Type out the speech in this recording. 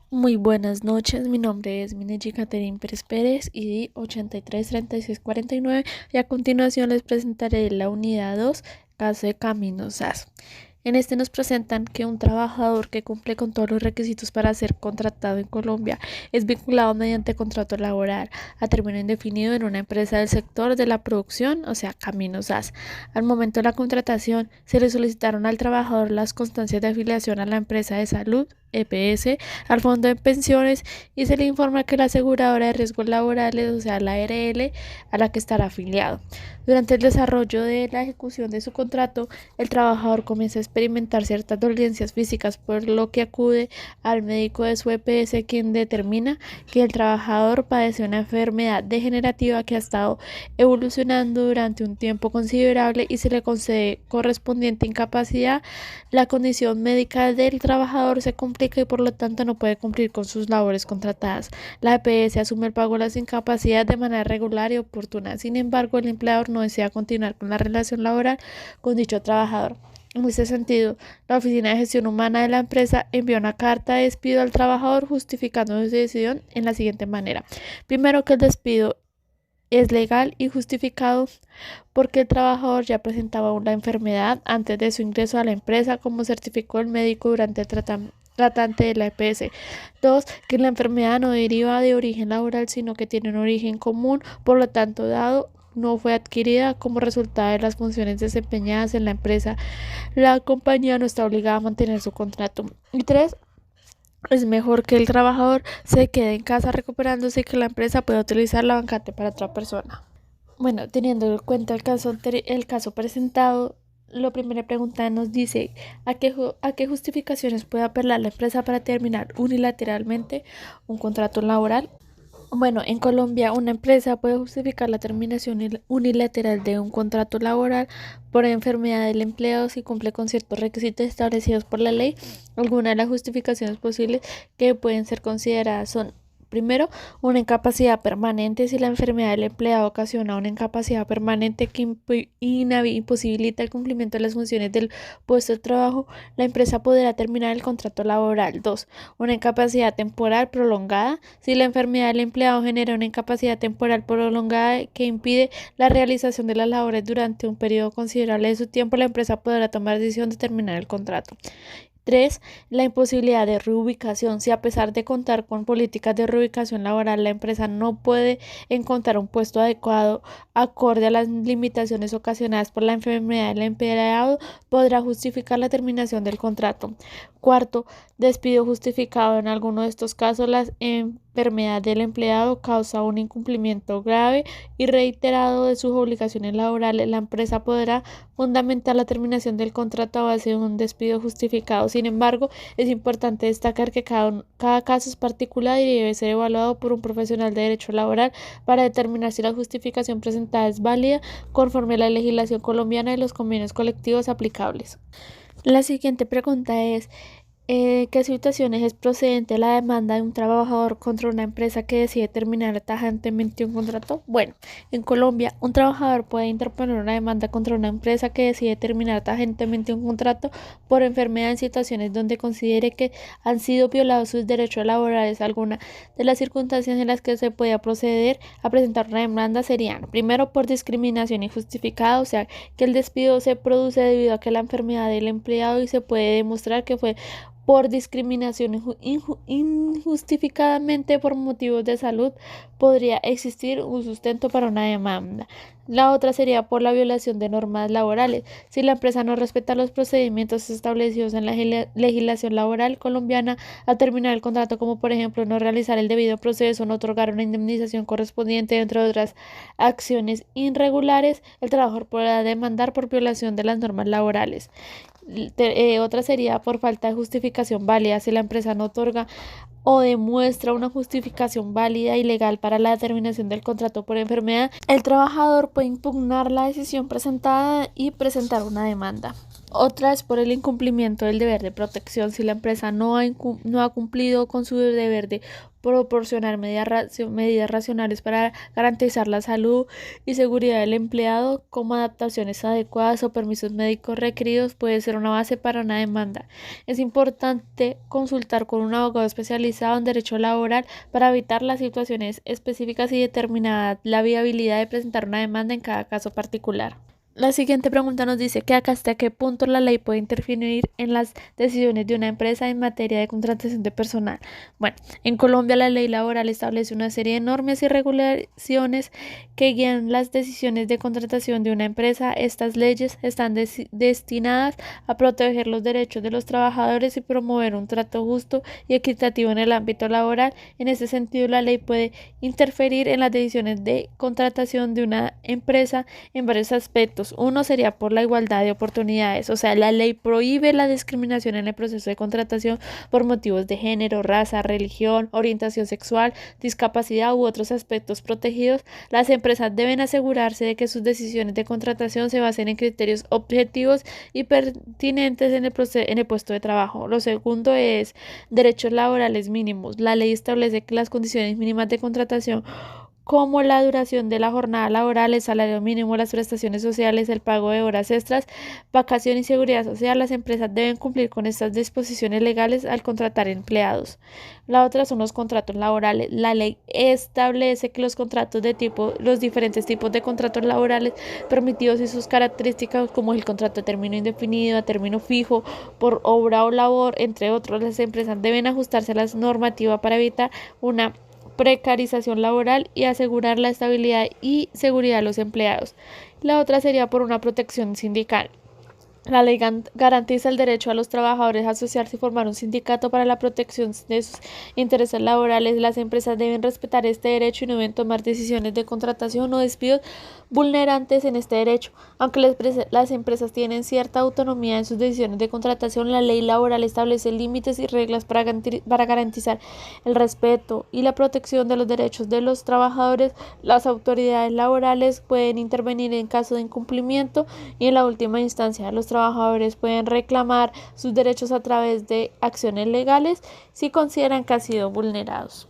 Muy buenas noches, mi nombre es Mineji Caterín Pérez Pérez y 833649 y a continuación les presentaré la unidad 2, caso de Caminos SAS. En este nos presentan que un trabajador que cumple con todos los requisitos para ser contratado en Colombia es vinculado mediante contrato laboral a término indefinido en una empresa del sector de la producción, o sea, Caminos SAS. Al momento de la contratación, se le solicitaron al trabajador las constancias de afiliación a la empresa de salud, EPS, al fondo de pensiones y se le informa que la aseguradora de riesgos laborales, o sea, la ARL, a la que estará afiliado. Durante el desarrollo de la ejecución de su contrato, el trabajador comienza a experimentar ciertas dolencias físicas, por lo que acude al médico de su EPS, quien determina que el trabajador padece una enfermedad degenerativa que ha estado evolucionando durante un tiempo considerable y se le concede correspondiente incapacidad. La condición médica del trabajador se complica y por lo tanto no puede cumplir con sus labores contratadas. La EPS asume el pago de las incapacidades de manera regular y oportuna. Sin embargo, el empleador no desea continuar con la relación laboral con dicho trabajador. En ese sentido, la Oficina de Gestión Humana de la empresa envió una carta de despido al trabajador justificando su decisión en la siguiente manera. Primero, que el despido es legal y justificado porque el trabajador ya presentaba una enfermedad antes de su ingreso a la empresa, como certificó el médico durante el tratante de la EPS. 2. Que la enfermedad no deriva de origen laboral, sino que tiene un origen común, por lo tanto, dado no fue adquirida como resultado de las funciones desempeñadas en la empresa, la compañía no está obligada a mantener su contrato. Y 3. Es mejor que el trabajador se quede en casa recuperándose y que la empresa pueda utilizar la vacante para otra persona. Bueno, teniendo en cuenta el caso presentado, la primera pregunta nos dice ¿a qué justificaciones puede apelar la empresa para terminar unilateralmente un contrato laboral? Bueno, en Colombia una empresa puede justificar la terminación unilateral de un contrato laboral por enfermedad del empleado si cumple con ciertos requisitos establecidos por la ley. Algunas de las justificaciones posibles que pueden ser consideradas son: primero, una incapacidad permanente. Si la enfermedad del empleado ocasiona una incapacidad permanente que imposibilita el cumplimiento de las funciones del puesto de trabajo, la empresa podrá terminar el contrato laboral. 2. Una incapacidad temporal prolongada. Si la enfermedad del empleado genera una incapacidad temporal prolongada que impide la realización de las labores durante un periodo considerable de su tiempo, la empresa podrá tomar decisión de terminar el contrato. 3. La imposibilidad de reubicación. Si a pesar de contar con políticas de reubicación laboral, la empresa no puede encontrar un puesto adecuado acorde a las limitaciones ocasionadas por la enfermedad del empleado, podrá justificar la terminación del contrato. Cuarto, despido justificado. En alguno de estos casos, la enfermedad del empleado causa un incumplimiento grave y reiterado de sus obligaciones laborales. La empresa podrá fundamentar la terminación del contrato a base de un despido justificado. Sin embargo, es importante destacar que cada caso es particular y debe ser evaluado por un profesional de derecho laboral para determinar si la justificación presentada es válida conforme a la legislación colombiana y los convenios colectivos aplicables. La siguiente pregunta es: ¿qué situaciones es procedente la demanda de un trabajador contra una empresa que decide terminar tajantemente un contrato? Bueno, en Colombia, un trabajador puede interponer una demanda contra una empresa que decide terminar tajantemente un contrato por enfermedad en situaciones donde considere que han sido violados sus derechos laborales. Algunas de las circunstancias en las que se puede proceder a presentar una demanda serían: primero, por discriminación injustificada, o sea, que el despido se produce debido a que la enfermedad del empleado y se puede demostrar que fue por discriminación injustificadamente por motivos de salud, podría existir un sustento para una demanda. La otra sería por la violación de normas laborales. Si la empresa no respeta los procedimientos establecidos en la legislación laboral colombiana al terminar el contrato, como por ejemplo no realizar el debido proceso, no otorgar una indemnización correspondiente, entre otras acciones irregulares, el trabajador podrá demandar por violación de las normas laborales. Otra sería por falta de justificación válida. Si la empresa no otorga o demuestra una justificación válida y legal para la determinación del contrato por enfermedad, el trabajador puede impugnar la decisión presentada y presentar una demanda. Otra es por el incumplimiento del deber de protección. Si la empresa no ha cumplido con su deber de proporcionar medidas racionales para garantizar la salud y seguridad del empleado, como adaptaciones adecuadas o permisos médicos requeridos, puede ser una base para una demanda. Es importante consultar con un abogado especializado en derecho laboral para evitar las situaciones específicas y determinar la viabilidad de presentar una demanda en cada caso particular. La siguiente pregunta nos dice que hasta qué punto la ley puede intervenir en las decisiones de una empresa en materia de contratación de personal. Bueno, en Colombia la ley laboral establece una serie de normas y regulaciones que guían las decisiones de contratación de una empresa. Estas leyes están destinadas a proteger los derechos de los trabajadores y promover un trato justo y equitativo en el ámbito laboral. En ese sentido, la ley puede interferir en las decisiones de contratación de una empresa en varios aspectos. Uno sería por la igualdad de oportunidades, o sea, la ley prohíbe la discriminación en el proceso de contratación por motivos de género, raza, religión, orientación sexual, discapacidad u otros aspectos protegidos. Las empresas deben asegurarse de que sus decisiones de contratación se basen en criterios objetivos y pertinentes en el puesto de trabajo. Lo segundo es derechos laborales mínimos. La ley establece que las condiciones mínimas de contratación, como la duración de la jornada laboral, el salario mínimo, las prestaciones sociales, el pago de horas extras, vacación y seguridad social, las empresas deben cumplir con estas disposiciones legales al contratar empleados. La otra son los contratos laborales. La ley establece que los diferentes tipos de contratos laborales permitidos y sus características, como el contrato a término indefinido, a término fijo, por obra o labor, entre otros, las empresas deben ajustarse a la normativa para evitar una precarización laboral y asegurar la estabilidad y seguridad de los empleados. La otra sería por una protección sindical. La ley garantiza el derecho a los trabajadores a asociarse y formar un sindicato para la protección de sus intereses laborales. Las empresas deben respetar este derecho y no deben tomar decisiones de contratación o despidos vulnerantes en este derecho. Aunque las empresas tienen cierta autonomía en sus decisiones de contratación, la ley laboral establece límites y reglas para garantizar el respeto y la protección de los derechos de los trabajadores. Las autoridades laborales pueden intervenir en caso de incumplimiento y en la última instancia los trabajadores pueden reclamar sus derechos a través de acciones legales si consideran que han sido vulnerados.